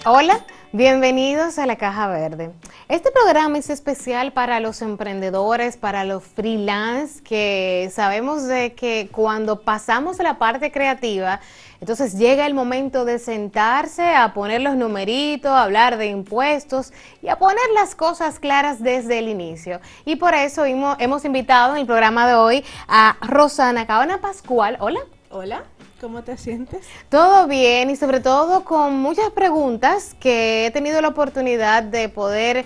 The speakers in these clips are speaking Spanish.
Hola, bienvenidos a la Caja Verde. Este programa es especial para los emprendedores, para los freelance, que sabemos de que cuando pasamos la parte creativa, entonces llega el momento de sentarse a poner los numeritos, a hablar de impuestos y a poner las cosas claras desde el inicio. Y por eso hemos invitado en el programa de hoy a Rosana Cabana Pascual. Hola. Hola, ¿cómo te sientes? Todo bien y sobre todo con muchas preguntas que he tenido la oportunidad de poder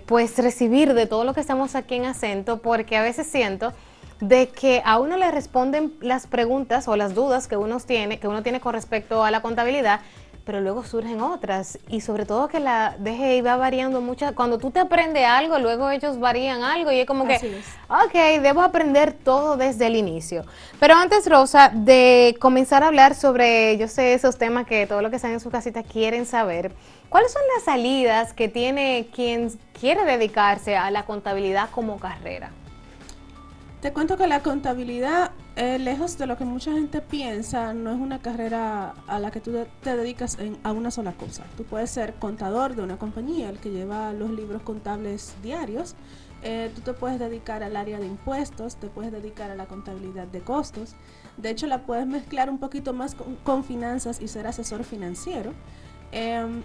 pues recibir de todo lo que estamos aquí en Acento, porque a veces siento de que a uno le responden las preguntas o las dudas que uno tiene con respecto a la contabilidad, pero luego surgen otras y sobre todo que la DGI va variando mucho. Cuando tú te aprendes algo, luego ellos varían algo y es como que, Así es. ok, debo aprender todo desde el inicio. Pero antes, Rosa, de comenzar a hablar sobre, yo sé, esos temas que todos los que están en su casita quieren saber, ¿cuáles son las salidas que tiene quien quiere dedicarse a la contabilidad como carrera? Te cuento que la contabilidad, lejos de lo que mucha gente piensa, no es una carrera a la que tú te dedicas a una sola cosa. Tú puedes ser contador de una compañía, el que lleva los libros contables diarios. Tú te puedes dedicar al área de impuestos, te puedes dedicar a la contabilidad de costos. De hecho, la puedes mezclar un poquito más con finanzas y ser asesor financiero.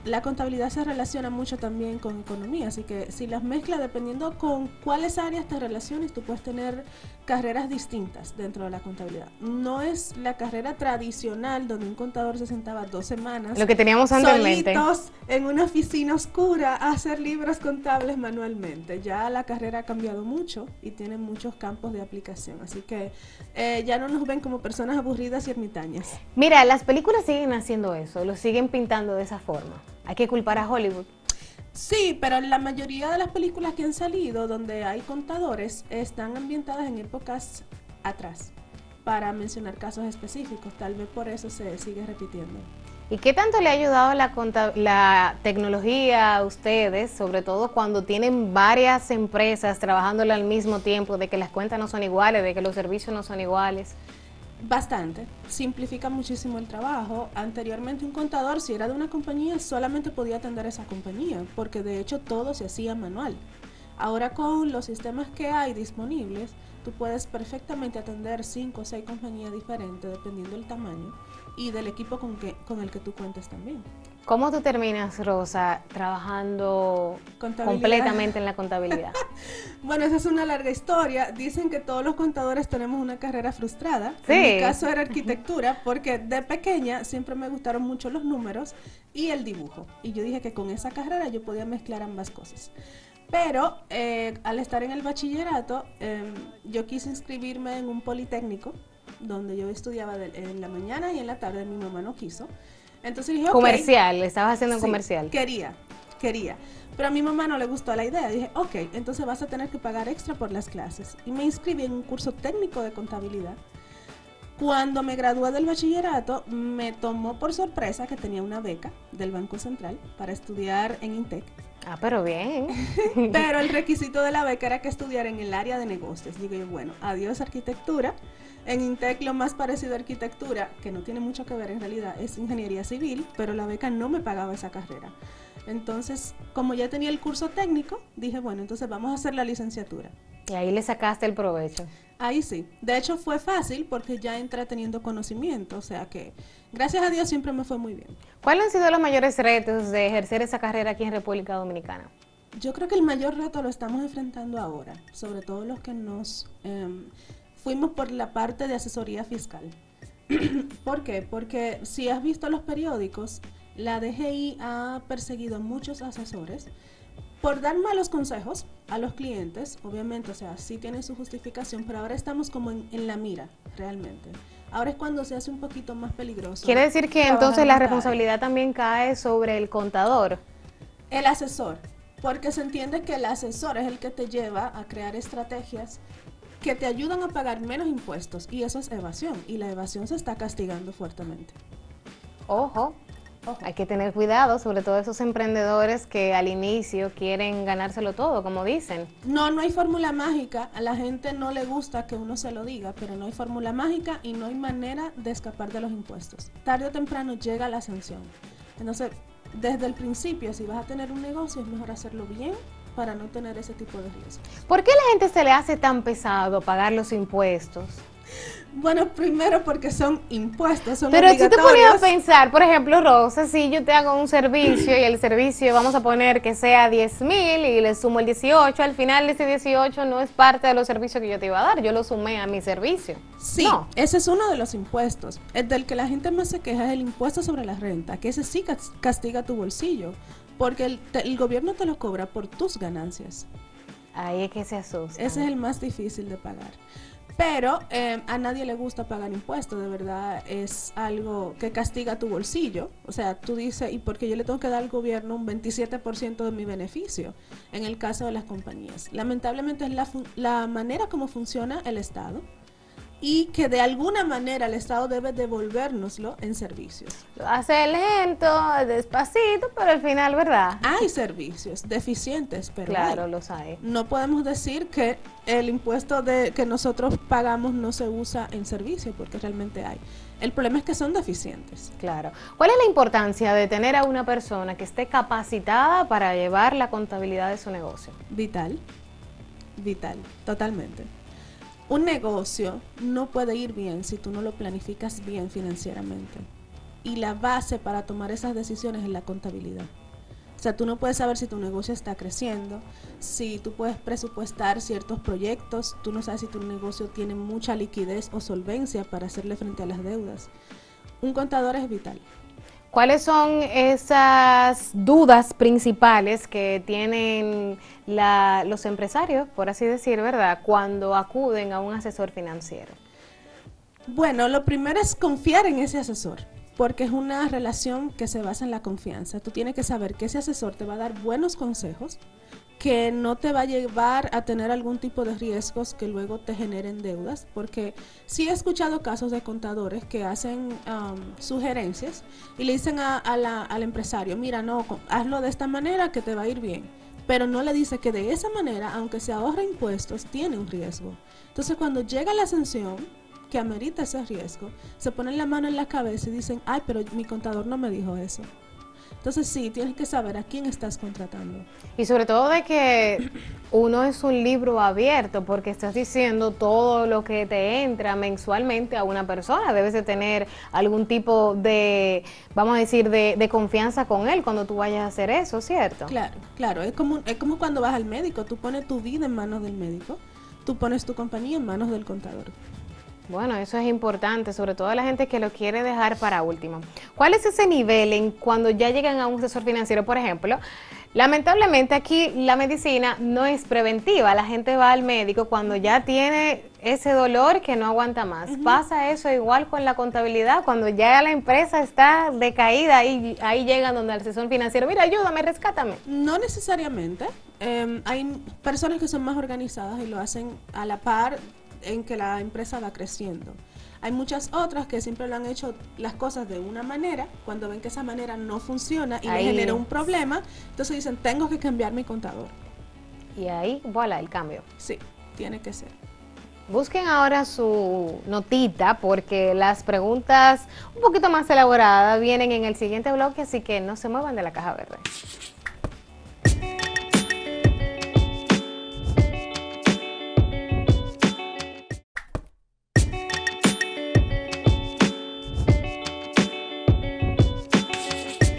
La contabilidad se relaciona mucho también con economía, así que si las mezclas, dependiendo con cuáles áreas te relaciones, tú puedes tener carreras distintas dentro de la contabilidad. No es la carrera tradicional donde un contador se sentaba 2 semanas Lo que teníamos anteriormente. solitos en una oficina oscura a hacer libros contables manualmente. Ya la carrera ha cambiado mucho y tiene muchos campos de aplicación, así que ya no nos ven como personas aburridas y ermitañas. Mira, las películas siguen haciendo eso, lo siguen pintando de esa forma. Hay que culpar a Hollywood. Sí, pero la mayoría de las películas que han salido donde hay contadores están ambientadas en épocas atrás, para mencionar casos específicos. Tal vez por eso se sigue repitiendo. ¿Y qué tanto le ha ayudado la tecnología a ustedes, sobre todo cuando tienen varias empresas trabajándole al mismo tiempo, de que las cuentas no son iguales, de que los servicios no son iguales? Bastante, simplifica muchísimo el trabajo. Anteriormente un contador, si era de una compañía, solamente podía atender esa compañía, porque de hecho todo se hacía manual. Ahora con los sistemas que hay disponibles, tú puedes perfectamente atender 5 o 6 compañías diferentes dependiendo del tamaño y del equipo con el que tú cuentes también. ¿Cómo tú terminas, Rosa, trabajando Contabilidad. completamente en la contabilidad? Bueno, esa es una larga historia. Dicen que todos los contadores tenemos una carrera frustrada. Sí. En mi caso era arquitectura, porque de pequeña siempre me gustaron mucho los números y el dibujo. Y yo dije que con esa carrera yo podía mezclar ambas cosas. Pero al estar en el bachillerato, yo quise inscribirme en un politécnico, donde yo estudiaba en la mañana y en la tarde. Mi mamá no quiso. Entonces dije, ok. Comercial, estabas haciendo un Sí, comercial. quería. Pero a mi mamá no le gustó la idea. Dije, ok, entonces vas a tener que pagar extra por las clases. Y me inscribí en un curso técnico de contabilidad. Cuando me gradué del bachillerato, me tomó por sorpresa que tenía una beca del Banco Central para estudiar en INTEC. Ah, pero bien. Pero el requisito de la beca era que estudiara en el área de negocios. Digo yo, bueno, adiós arquitectura. En INTEC lo más parecido a arquitectura, que no tiene mucho que ver en realidad, es ingeniería civil, pero la beca no me pagaba esa carrera. Entonces, como ya tenía el curso técnico, dije, bueno, entonces vamos a hacer la licenciatura. Y ahí le sacaste el provecho. Ahí sí. De hecho fue fácil porque ya entré teniendo conocimiento, o sea que gracias a Dios siempre me fue muy bien. ¿Cuáles han sido los mayores retos de ejercer esa carrera aquí en República Dominicana? Yo creo que el mayor reto lo estamos enfrentando ahora, sobre todo los que nos fuimos por la parte de asesoría fiscal. ¿Por qué? Porque si has visto los periódicos, la DGI ha perseguido a muchos asesores por dar malos consejos a los clientes, obviamente, o sea, sí tienen su justificación, pero ahora estamos como en la mira, realmente. Ahora es cuando se hace un poquito más peligroso. Quiere decir que trabajar entonces en la esta área. responsabilidad también cae sobre el contador. El asesor, porque se entiende que el asesor es el que te lleva a crear estrategias que te ayudan a pagar menos impuestos, y eso es evasión, y la evasión se está castigando fuertemente. Ojo, Ojo. hay que tener cuidado, sobre todo esos emprendedores que al inicio quieren ganárselo todo, como dicen. No, no hay fórmula mágica, a la gente no le gusta que uno se lo diga, pero no hay fórmula mágica y no hay manera de escapar de los impuestos. Tarde o temprano llega la sanción. Entonces, desde el principio, si vas a tener un negocio, es mejor hacerlo bien para no tener ese tipo de riesgos. ¿Por qué a la gente se le hace tan pesado pagar los impuestos? Bueno, primero porque son impuestos, son Pero si tú obligatorios. ponías a pensar, por ejemplo, Rosa, si yo te hago un servicio y el servicio vamos a poner que sea 10,000 y le sumo el 18, al final ese 18 no es parte de los servicios que yo te iba a dar, yo lo sumé a mi servicio. Sí, no. Ese es uno de los impuestos. El del que la gente más se queja es el impuesto sobre la renta, que ese sí castiga tu bolsillo, porque el gobierno te lo cobra por tus ganancias. Ahí es que se asusta. Ese es el más difícil de pagar. Pero a nadie le gusta pagar impuestos, de verdad es algo que castiga tu bolsillo. O sea, tú dices, ¿y por qué yo le tengo que dar al gobierno un 27% de mi beneficio? En el caso de las compañías. Lamentablemente es la manera como funciona el Estado y que de alguna manera el Estado debe devolvérnoslo en servicios. Lo hace lento, despacito, pero al final, ¿verdad? Hay servicios deficientes, pero claro, hay. los hay. No podemos decir que el impuesto que nosotros pagamos no se usa en servicio, porque realmente hay. El problema es que son deficientes. Claro. ¿Cuál es la importancia de tener a una persona que esté capacitada para llevar la contabilidad de su negocio? Vital, totalmente. Un negocio no puede ir bien si tú no lo planificas bien financieramente. Y la base para tomar esas decisiones es la contabilidad. O sea, tú no puedes saber si tu negocio está creciendo, si tú puedes presupuestar ciertos proyectos, tú no sabes si tu negocio tiene mucha liquidez o solvencia para hacerle frente a las deudas. Un contador es vital. ¿Cuáles son esas dudas principales que tienen los empresarios, por así decir, ¿verdad?, cuando acuden a un asesor financiero? Bueno, lo primero es confiar en ese asesor, porque es una relación que se basa en la confianza. Tú tienes que saber que ese asesor te va a dar buenos consejos, que no te va a llevar a tener algún tipo de riesgos que luego te generen deudas, porque sí he escuchado casos de contadores que hacen sugerencias y le dicen al empresario, mira, no, hazlo de esta manera que te va a ir bien, pero no le dice que de esa manera, aunque se ahorre impuestos, tiene un riesgo. Entonces cuando llega la sanción que amerita ese riesgo, se ponen la mano en la cabeza y dicen, ay, pero mi contador no me dijo eso. Entonces sí, tienes que saber a quién estás contratando. Y sobre todo de que uno es un libro abierto, porque estás diciendo todo lo que te entra mensualmente a una persona. Debes de tener algún tipo de, vamos a decir, de confianza con él cuando tú vayas a hacer eso, ¿cierto? Claro. Es como cuando vas al médico, tú pones tu vida en manos del médico, tú pones tu compañía en manos del contador. Bueno, eso es importante, sobre todo la gente que lo quiere dejar para último. ¿Cuál es ese nivel en cuando ya llegan a un asesor financiero? Por ejemplo, lamentablemente aquí la medicina no es preventiva. La gente va al médico cuando ya tiene ese dolor que no aguanta más. Pasa eso igual con la contabilidad, cuando ya la empresa está decaída, ahí llegan donde el asesor financiero, mira, ayúdame, rescátame. No necesariamente. Hay personas que son más organizadas y lo hacen a la par en que la empresa va creciendo. Hay muchas otras que siempre lo han hecho las cosas de una manera, cuando ven que esa manera no funciona y le genera un problema, entonces dicen, tengo que cambiar mi contador. Y ahí, voilà, el cambio. Sí, tiene que ser. Busquen ahora su notita porque las preguntas un poquito más elaboradas vienen en el siguiente bloque, así que no se muevan de la caja verde.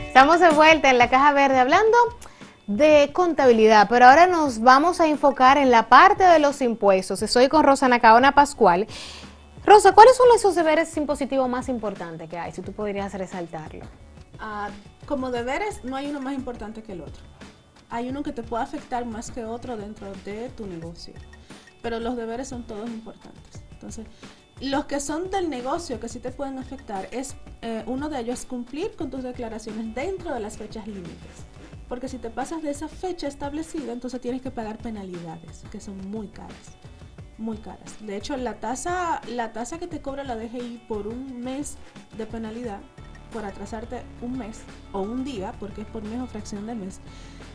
Estamos de vuelta en la caja verde hablando de contabilidad, pero ahora nos vamos a enfocar en la parte de los impuestos. Estoy con Rosa Nacaona Pascual. Rosa, ¿cuáles son esos deberes impositivos más importantes que hay? Si tú podrías resaltarlo. Como deberes, no hay uno más importante que el otro. Hay uno que te puede afectar más que otro dentro de tu negocio, pero los deberes son todos importantes. Entonces, los que son del negocio que sí te pueden afectar es uno de ellos es cumplir con tus declaraciones dentro de las fechas límites, porque si te pasas de esa fecha establecida, entonces tienes que pagar penalidades que son muy caras, muy caras. De hecho, la tasa que te cobra la DGI por un mes de penalidad por atrasarte un mes o un día, porque es por mes o fracción de mes,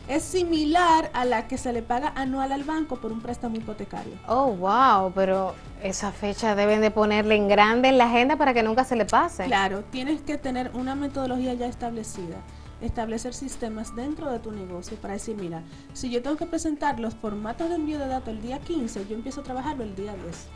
es similar a la que se le paga anual al banco por un préstamo hipotecario. Oh, wow, pero esa fecha deben de ponerle en grande en la agenda para que nunca se le pase. Claro, tienes que tener una metodología ya establecida. establecer sistemas dentro de tu negocio para decir, mira, si yo tengo que presentar los formatos de envío de datos el día 15, yo empiezo a trabajarlo el día 10,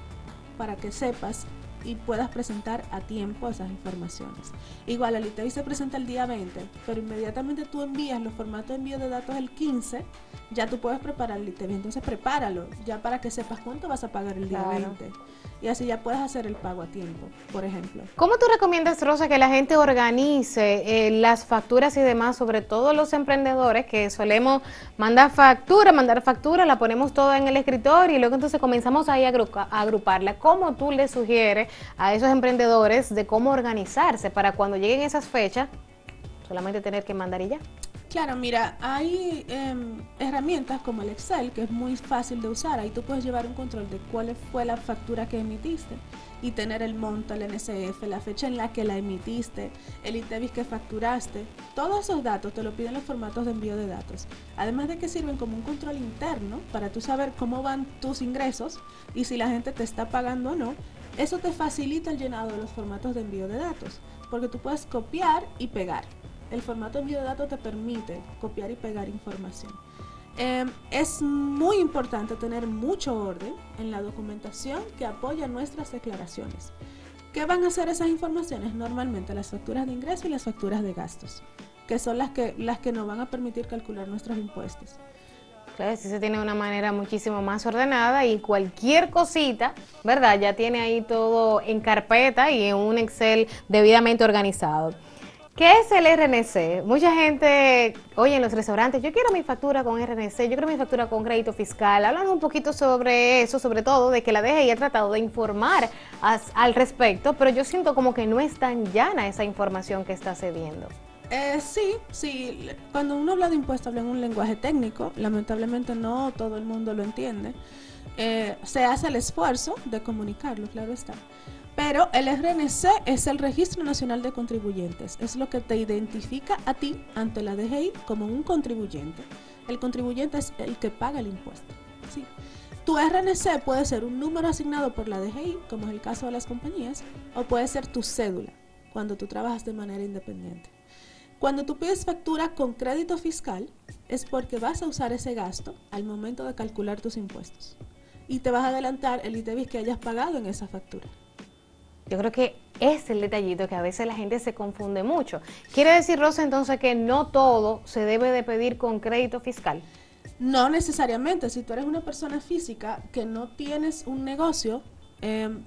para que sepas y puedas presentar a tiempo esas informaciones. Igual el ITEVIS se presenta el día 20, pero inmediatamente tú envías los formatos de envío de datos el 15, ya tú puedes preparar el ITEVIS. Entonces prepáralo ya para que sepas cuánto vas a pagar el día 20. Y así ya puedes hacer el pago a tiempo, por ejemplo. ¿Cómo tú recomiendas, Rosa, que la gente organice las facturas y demás, sobre todo los emprendedores que solemos mandar factura, la ponemos toda en el escritorio y luego entonces comenzamos ahí a agruparla? ¿Cómo tú le sugieres a esos emprendedores de cómo organizarse para cuando lleguen esas fechas solamente tener que mandar y ya? Claro, mira, hay herramientas como el Excel, que es muy fácil de usar. Ahí tú puedes llevar un control de cuál fue la factura que emitiste y tener el monto, el NSF, la fecha en la que la emitiste, el ITEVIS que facturaste. Todos esos datos te lo piden los formatos de envío de datos. Además de que sirven como un control interno para tú saber cómo van tus ingresos y si la gente te está pagando o no. Eso te facilita el llenado de los formatos de envío de datos, porque tú puedes copiar y pegar. El formato de envío de datos te permite copiar y pegar información. Es muy importante tener mucho orden en la documentación que apoya nuestras declaraciones. ¿Qué van a hacer esas informaciones? Normalmente las facturas de ingreso y las facturas de gastos, que son las que nos van a permitir calcular nuestros impuestos. Claro, sí se tiene una manera muchísimo más ordenada y cualquier cosita, ¿verdad? Ya tiene ahí todo en carpeta y en un Excel debidamente organizado. ¿Qué es el RNC? Mucha gente, oye, en los restaurantes, yo quiero mi factura con RNC, yo quiero mi factura con crédito fiscal. Hablan un poquito sobre eso, sobre todo de que la DGI ha tratado de informar al respecto, pero yo siento como que no es tan llana esa información que está cediendo. Sí, cuando uno habla de impuestos habla en un lenguaje técnico, lamentablemente no todo el mundo lo entiende. Se hace el esfuerzo de comunicarlo, claro está. Pero el RNC es el Registro Nacional de Contribuyentes, es lo que te identifica a ti ante la DGI como un contribuyente. El contribuyente es el que paga el impuesto. ¿Sí? Tu RNC puede ser un número asignado por la DGI, como es el caso de las compañías, o puede ser tu cédula, cuando tú trabajas de manera independiente. Cuando tú pides factura con crédito fiscal, es porque vas a usar ese gasto al momento de calcular tus impuestos. Y te vas a adelantar el ITEVIS que hayas pagado en esa factura. Yo creo que es el detallito que a veces la gente se confunde mucho. ¿Quiere decir, Rosa, entonces que no todo se debe de pedir con crédito fiscal? No necesariamente. Si tú eres una persona física que no tienes un negocio,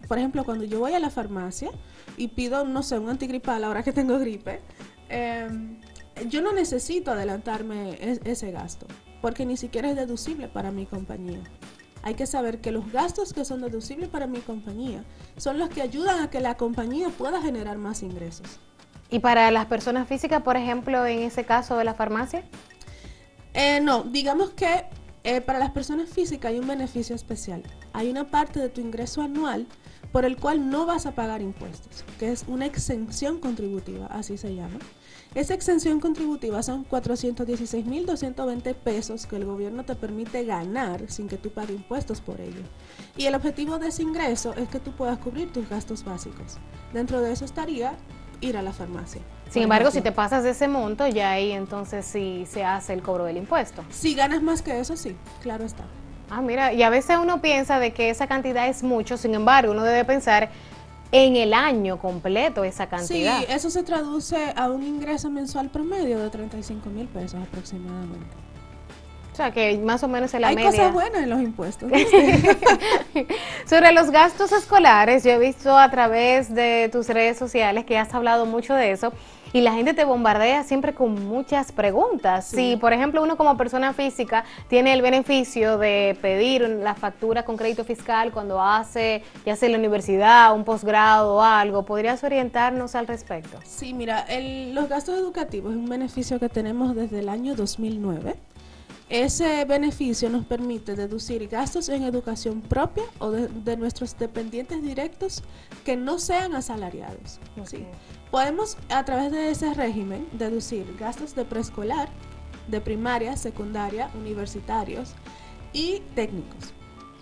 por ejemplo, cuando yo voy a la farmacia y pido, no sé, un antigripal ahora que tengo gripe, yo no necesito adelantarme ese gasto, porque ni siquiera es deducible para mi compañía. Hay que saber que los gastos que son deducibles para mi compañía son los que ayudan a que la compañía pueda generar más ingresos. ¿Y para las personas físicas, por ejemplo, en ese caso de la farmacia? No, digamos que para las personas físicas hay un beneficio especial. Hay una parte de tu ingreso anual por el cual no vas a pagar impuestos, que es una exención contributiva, así se llama. Esa exención contributiva son 416.220 pesos que el gobierno te permite ganar sin que tú pagues impuestos por ello. Y el objetivo de ese ingreso es que tú puedas cubrir tus gastos básicos. Dentro de eso estaría ir a la farmacia. Sin embargo, si te pasas de ese monto, ya ahí entonces sí se hace el cobro del impuesto. Si ganas más que eso, sí, claro está. Ah, mira, y a veces uno piensa de que esa cantidad es mucho, sin embargo, uno debe pensar en el año completo esa cantidad. Sí, eso se traduce a un ingreso mensual promedio de 35.000 pesos aproximadamente. O sea, que más o menos es la media. Hay cosas buenas en los impuestos. Sobre los gastos escolares, yo he visto a través de tus redes sociales que has hablado mucho de eso y la gente te bombardea siempre con muchas preguntas. Sí. Si, por ejemplo, uno como persona física tiene el beneficio de pedir la factura con crédito fiscal cuando hace, ya sea en la universidad, un posgrado o algo, ¿podrías orientarnos al respecto? Sí, mira, los gastos educativos es un beneficio que tenemos desde el año 2009. Ese beneficio nos permite deducir gastos en educación propia o de nuestros dependientes directos que no sean asalariados. Okay. ¿Sí? Podemos, a través de ese régimen, deducir gastos de preescolar, de primaria, secundaria, universitarios y técnicos.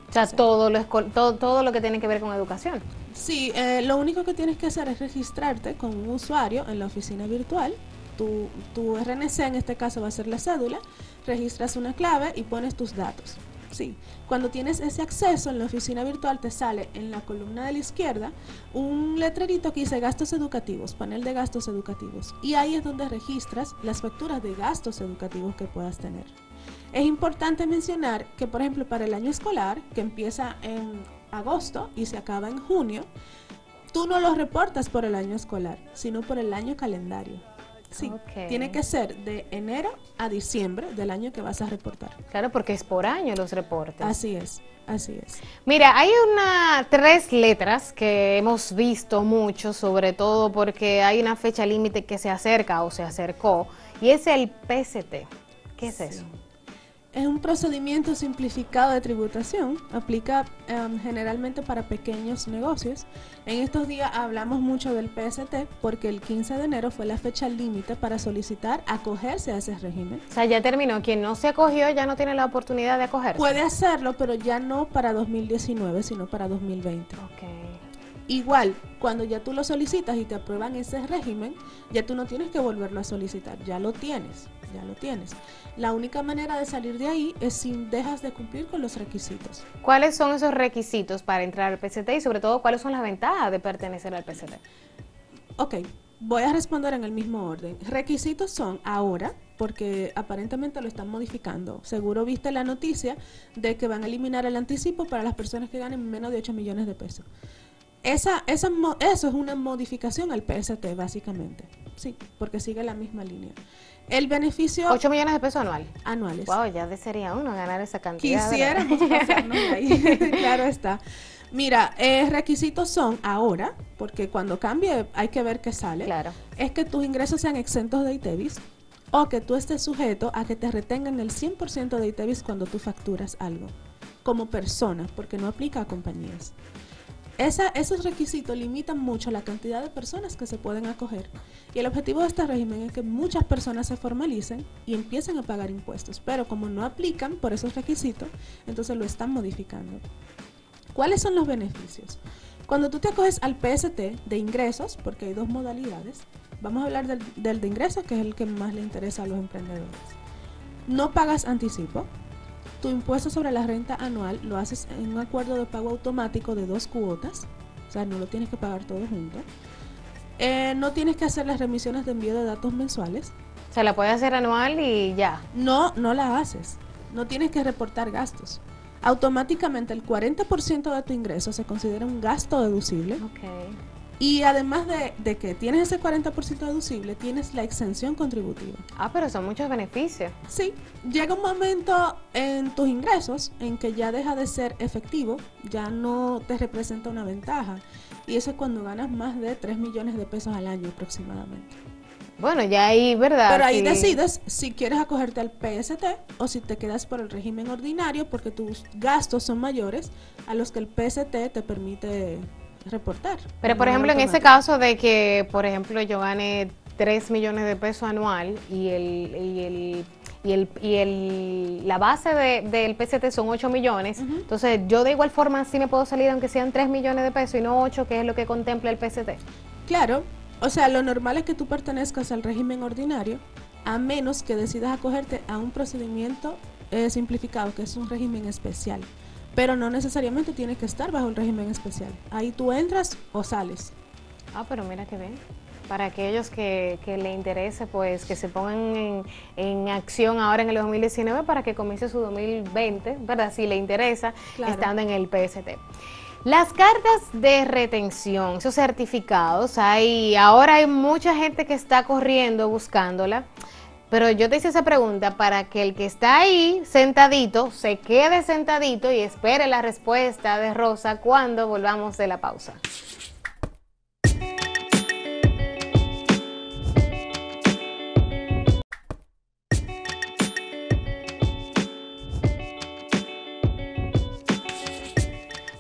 O sea, todo lo que tiene que ver con educación. Sí, lo único que tienes que hacer es registrarte con un usuario en la oficina virtual tu RNC, en este caso va a ser la cédula, registras una clave y pones tus datos. Sí. Cuando tienes ese acceso en la oficina virtual te sale en la columna de la izquierda un letrerito que dice gastos educativos, panel de gastos educativos, y ahí es donde registras las facturas de gastos educativos que puedas tener. Es importante mencionar que, por ejemplo, para el año escolar, que empieza en agosto y se acaba en junio, tú no los reportas por el año escolar, sino por el año calendario. Sí, tiene que ser de enero a diciembre del año que vas a reportar. Claro, porque es por año los reportes. Así es, así es. Mira, hay 3 letras que hemos visto mucho, sobre todo porque hay una fecha límite que se acerca o se acercó, y es el PST. ¿Qué es eso? Es un procedimiento simplificado de tributación, aplica generalmente para pequeños negocios. En estos días hablamos mucho del PST porque el 15 de enero fue la fecha límite para solicitar acogerse a ese régimen. O sea, ya terminó. Quien no se acogió ya no tiene la oportunidad de acogerse. Puede hacerlo, pero ya no para 2019, sino para 2020. Okay. Igual, cuando ya tú lo solicitas y te aprueban ese régimen, ya tú no tienes que volverlo a solicitar, ya lo tienes. La única manera de salir de ahí es si dejas de cumplir con los requisitos. ¿Cuáles son esos requisitos para entrar al PST y sobre todo cuáles son las ventajas de pertenecer al PST? Ok, voy a responder en el mismo orden. Requisitos son ahora, porque aparentemente lo están modificando. Seguro viste la noticia de que van a eliminar el anticipo para las personas que ganen menos de 8 millones de pesos. Eso es una modificación al PST, básicamente. Sí, porque sigue la misma línea. El beneficio... 8 millones de pesos anuales. Wow, ya desearía uno ganar esa cantidad. Quisiéramos pasarnos de ahí, claro está. Mira, requisitos son ahora, porque cuando cambie hay que ver qué sale. Claro. Es que tus ingresos sean exentos de ITEVIS o que tú estés sujeto a que te retengan el 100% de ITEVIS cuando tú facturas algo, como persona, porque no aplica a compañías. Esos requisitos limitan mucho la cantidad de personas que se pueden acoger, y el objetivo de este régimen es que muchas personas se formalicen y empiecen a pagar impuestos, pero como no aplican por esos requisitos, entonces lo están modificando. ¿Cuáles son los beneficios? Cuando tú te acoges al PST de ingresos, porque hay 2 modalidades, vamos a hablar del de ingresos, que es el que más le interesa a los emprendedores. No pagas anticipo. Tu impuesto sobre la renta anual lo haces en un acuerdo de pago automático de 2 cuotas, o sea, no lo tienes que pagar todo junto. No tienes que hacer las remisiones de envío de datos mensuales. Se la puede hacer anual y ya. No la haces. No tienes que reportar gastos. Automáticamente el 40% de tu ingreso se considera un gasto deducible. Okay. Y además de que tienes ese 40% deducible, tienes la exención contributiva. Ah, pero son muchos beneficios. Sí, llega un momento en tus ingresos en que ya deja de ser efectivo, ya no te representa una ventaja. Y eso es cuando ganas más de 3 millones de pesos al año aproximadamente. Bueno, ya ahí, ¿verdad? Pero ahí decides si quieres acogerte al PST o si te quedas por el régimen ordinario, porque tus gastos son mayores a los que el PST te permite reportar. Pero por ejemplo, en ese caso de que, por ejemplo, yo gane 3 millones de pesos anual y la base del PST son 8 millones, entonces yo de igual forma sí me puedo salir aunque sean 3 millones de pesos y no 8, que es lo que contempla el PST. Claro, o sea, lo normal es que tú pertenezcas al régimen ordinario, a menos que decidas acogerte a un procedimiento simplificado, que es un régimen especial. Pero no necesariamente tienes que estar bajo el régimen especial. Ahí tú entras o sales. Ah, pero mira que bien. Para aquellos que le interese, pues que se pongan en acción ahora en el 2019 para que comience su 2020, ¿verdad? Si le interesa, claro, estando en el PST. Las cartas de retención, esos certificados, ahora hay mucha gente que está corriendo buscándola. Pero yo te hice esa pregunta para que el que está ahí sentadito se quede sentadito y espere la respuesta de Rosa cuando volvamos de la pausa.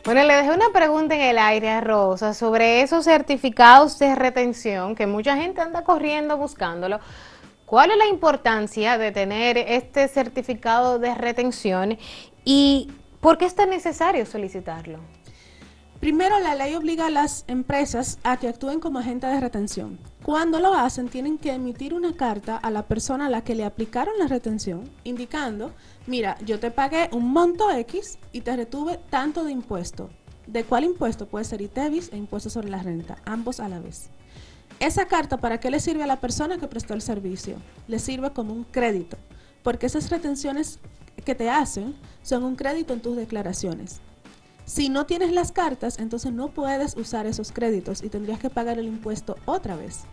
Bueno, le dejé una pregunta en el aire a Rosa sobre esos certificados de retención que mucha gente anda corriendo buscándolo. ¿Cuál es la importancia de tener este certificado de retención y por qué es tan necesario solicitarlo? Primero, la ley obliga a las empresas a que actúen como agente de retención. Cuando lo hacen, tienen que emitir una carta a la persona a la que le aplicaron la retención, indicando, mira, yo te pagué un monto X y te retuve tanto de impuesto. ¿De cuál impuesto? Puede ser ITEVIS e impuesto sobre la renta, ambos a la vez. Esa carta, ¿para qué le sirve a la persona que prestó el servicio? Le sirve como un crédito, porque esas retenciones que te hacen son un crédito en tus declaraciones. Si no tienes las cartas, entonces no puedes usar esos créditos y tendrías que pagar el impuesto otra vez.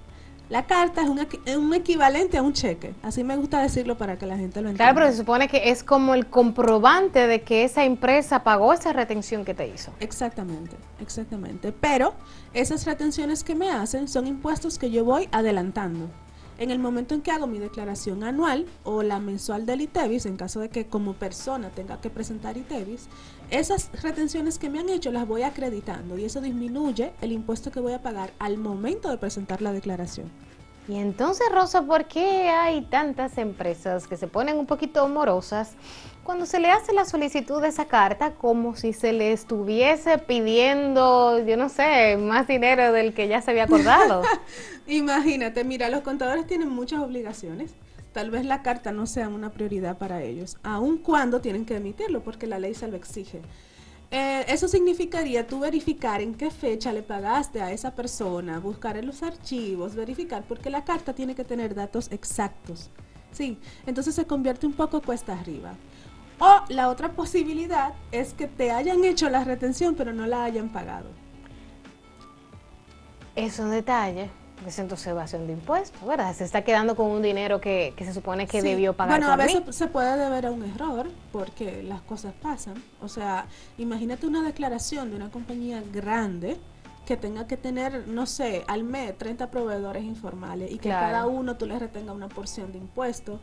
La carta es un equivalente a un cheque, así me gusta decirlo para que la gente lo entienda. Claro, pero se supone que es como el comprobante de que esa empresa pagó esa retención que te hizo. Exactamente, exactamente. Pero esas retenciones que me hacen son impuestos que yo voy adelantando. En el momento en que hago mi declaración anual o la mensual del ITEVIS, en caso de que como persona tenga que presentar ITEVIS, esas retenciones que me han hecho las voy acreditando y eso disminuye el impuesto que voy a pagar al momento de presentar la declaración. Y entonces, Rosa, ¿por qué hay tantas empresas que se ponen un poquito morosas cuando se le hace la solicitud de esa carta como si se le estuviese pidiendo, yo no sé, más dinero del que ya se había acordado? Imagínate, mira, los contadores tienen muchas obligaciones. Tal vez la carta no sea una prioridad para ellos, aun cuando tienen que emitirlo porque la ley se lo exige. Eso significaría tú verificar en qué fecha le pagaste a esa persona, buscar en los archivos, verificar, porque la carta tiene que tener datos exactos. Sí, entonces se convierte un poco cuesta arriba. O la otra posibilidad es que te hayan hecho la retención pero no la hayan pagado. Es un detalle. Es entonces evasión de impuestos, ¿verdad? Se está quedando con un dinero que se supone que debió pagar. Bueno, a veces se puede deber a un error porque las cosas pasan. O sea, imagínate una declaración de una compañía grande que tenga que tener, no sé, al mes 30 proveedores informales y que cada uno tú les retenga una porción de impuesto.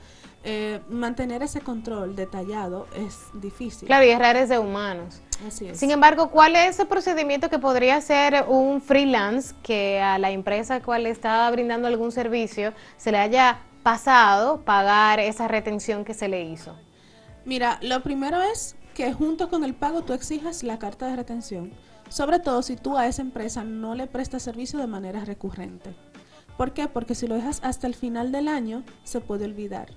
Mantener ese control detallado es difícil. Claro, y errar es de humanos. Así es. Sin embargo, ¿cuál es ese procedimiento que podría hacer un freelance que a la empresa a cual le está brindando algún servicio se le haya pasado pagar esa retención que se le hizo? Mira, lo primero es que junto con el pago tú exijas la carta de retención, sobre todo si tú a esa empresa no le prestas servicio de manera recurrente. ¿Por qué? Porque si lo dejas hasta el final del año, se puede olvidar.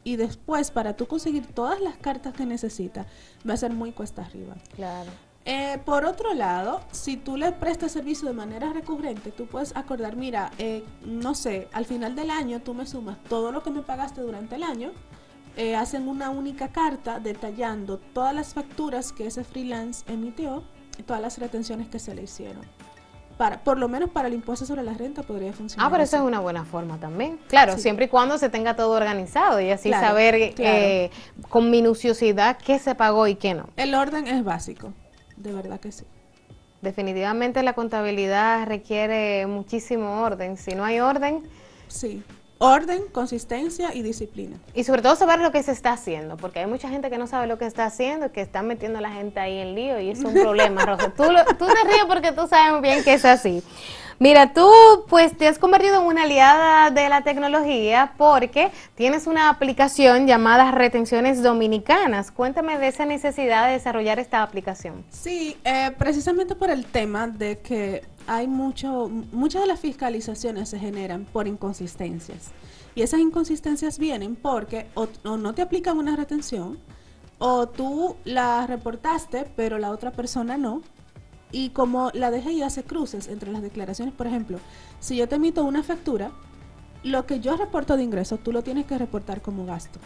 Y después, para tú conseguir todas las cartas que necesitas, va a ser muy cuesta arriba. Claro. Por otro lado, si tú le prestas servicio de manera recurrente, tú puedes acordar, mira, no sé, al final del año tú me sumas todo lo que me pagaste durante el año, hacen una única carta detallando todas las facturas que ese freelance emitió y todas las retenciones que se le hicieron. Por lo menos para el impuesto sobre la renta podría funcionar. Pero eso es una buena forma también. Claro, sí. Siempre y cuando se tenga todo organizado y así saber con minuciosidad qué se pagó y qué no. El orden es básico, de verdad que sí. Definitivamente la contabilidad requiere muchísimo orden. Si no hay orden... Sí. Orden, consistencia y disciplina. Y sobre todo saber lo que se está haciendo, porque hay mucha gente que no sabe lo que está haciendo, que están metiendo a la gente ahí en lío y es un problema, Rosa. Tú te ríes porque tú sabes muy bien que es así. Mira, tú pues te has convertido en una aliada de la tecnología porque tienes una aplicación llamada Retenciones Dominicanas. Cuéntame de esa necesidad de desarrollar esta aplicación. Sí, precisamente por el tema de que hay muchas de las fiscalizaciones se generan por inconsistencias. Y esas inconsistencias vienen porque o no te aplican una retención, o tú la reportaste, pero la otra persona no. Y como la DGI hace cruces entre las declaraciones, por ejemplo, si yo te emito una factura, lo que yo reporto de ingreso, tú lo tienes que reportar como gasto.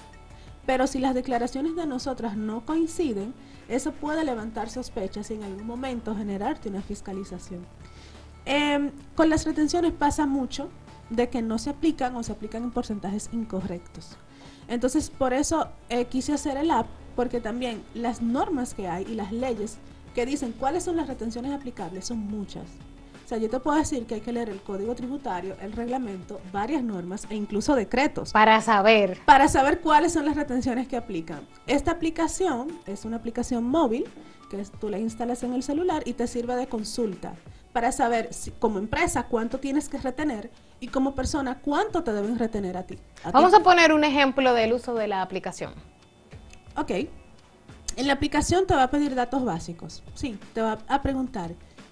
Pero si las declaraciones de nosotras no coinciden, eso puede levantar sospechas y en algún momento generarte una fiscalización. Con las retenciones pasa mucho de que no se aplican o se aplican en porcentajes incorrectos. Entonces, por eso quise hacer el app, porque también las normas que hay y las leyes que dicen cuáles son las retenciones aplicables son muchas. O sea, yo te puedo decir que hay que leer el Código Tributario, el reglamento, varias normas e incluso decretos. Para saber cuáles son las retenciones que aplican. Esta aplicación es una aplicación móvil que tú la instalas en el celular y te sirve de consulta para saber como empresa cuánto tienes que retener y como persona cuánto te deben retener a ti. Vamos a poner un ejemplo del uso de la aplicación. Ok. En la aplicación te va a pedir datos básicos. Sí, te va a preguntar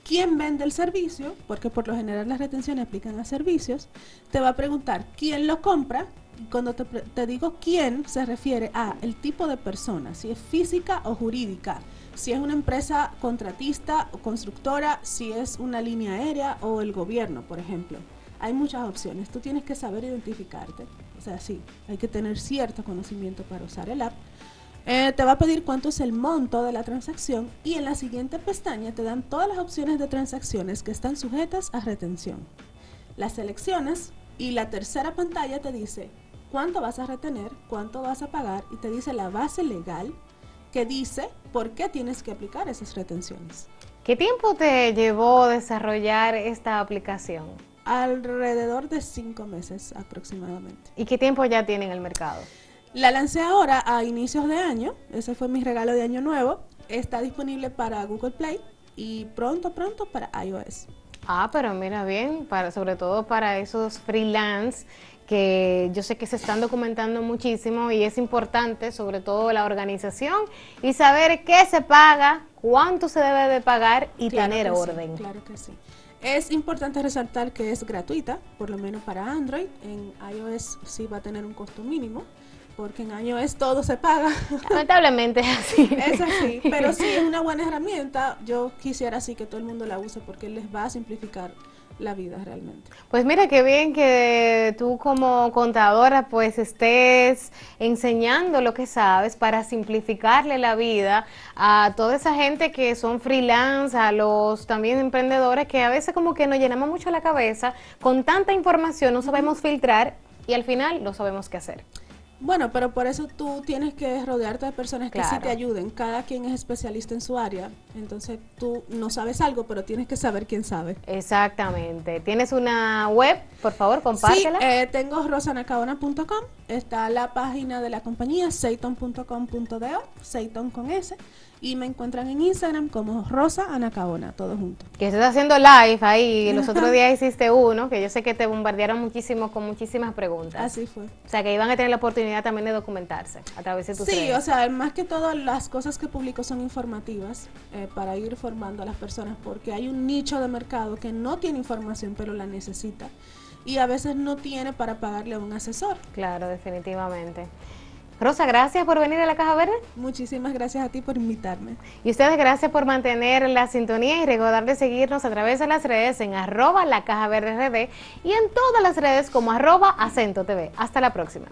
quién vende el servicio, porque por lo general las retenciones aplican a servicios, te va a preguntar quién lo compra. Cuando te digo quién, se refiere a el tipo de persona, si es física o jurídica, si es una empresa contratista o constructora, si es una línea aérea o el gobierno, por ejemplo. Hay muchas opciones, tú tienes que saber identificarte, o sea, sí, hay que tener cierto conocimiento para usar el app. Te va a pedir cuánto es el monto de la transacción y en la siguiente pestaña te dan todas las opciones de transacciones que están sujetas a retención. Las seleccionas y la tercera pantalla te dice cuánto vas a retener, cuánto vas a pagar y te dice la base legal que dice por qué tienes que aplicar esas retenciones. ¿Qué tiempo te llevó desarrollar esta aplicación? Alrededor de 5 meses aproximadamente. ¿Y qué tiempo ya tiene en el mercado? La lancé ahora a inicios de año, ese fue mi regalo de año nuevo. Está disponible para Google Play y pronto para iOS. Ah, pero mira bien, sobre todo para esos freelance que yo sé que se están documentando muchísimo y es importante, sobre todo la organización y saber qué se paga, cuánto se debe de pagar y tener orden. Sí, claro que sí. Es importante resaltar que es gratuita, por lo menos para Android. En iOS sí va a tener un costo mínimo, porque en iOS todo se paga. Lamentablemente es así. Es así, pero sí es una buena herramienta. Yo quisiera así que todo el mundo la use porque les va a simplificar la vida realmente. Pues mira qué bien que tú como contadora pues estés enseñando lo que sabes para simplificarle la vida a toda esa gente que son freelance, a los también emprendedores que a veces como que nos llenamos mucho la cabeza con tanta información, no sabemos filtrar y al final no sabemos qué hacer. Bueno, pero por eso tú tienes que rodearte de personas que sí te ayuden. Cada quien es especialista en su área. Entonces tú no sabes algo, pero tienes que saber quién sabe. Exactamente. ¿Tienes una web? Por favor, compártela. Sí, tengo rosanacabona.com. Está la página de la compañía, seiton.com.do, Seiton con S. Y me encuentran en Instagram como Rosa Anacabona, todo junto. Que estás haciendo live ahí, los otros días hiciste uno, que yo sé que te bombardearon muchísimo con muchísimas preguntas. Así fue. O sea, que iban a tener la oportunidad también de documentarse a través de tus redes. Sí, o sea, más que todo las cosas que publico son informativas para ir formando a las personas, porque hay un nicho de mercado que no tiene información, pero la necesita. Y a veces no tiene para pagarle a un asesor. Claro, definitivamente. Rosa, gracias por venir a La Caja Verde. Muchísimas gracias a ti por invitarme. Y ustedes, gracias por mantener la sintonía y recordar de seguirnos a través de las redes en @LaCajaVerdeRD y en todas las redes como @AcentoTV. Hasta la próxima.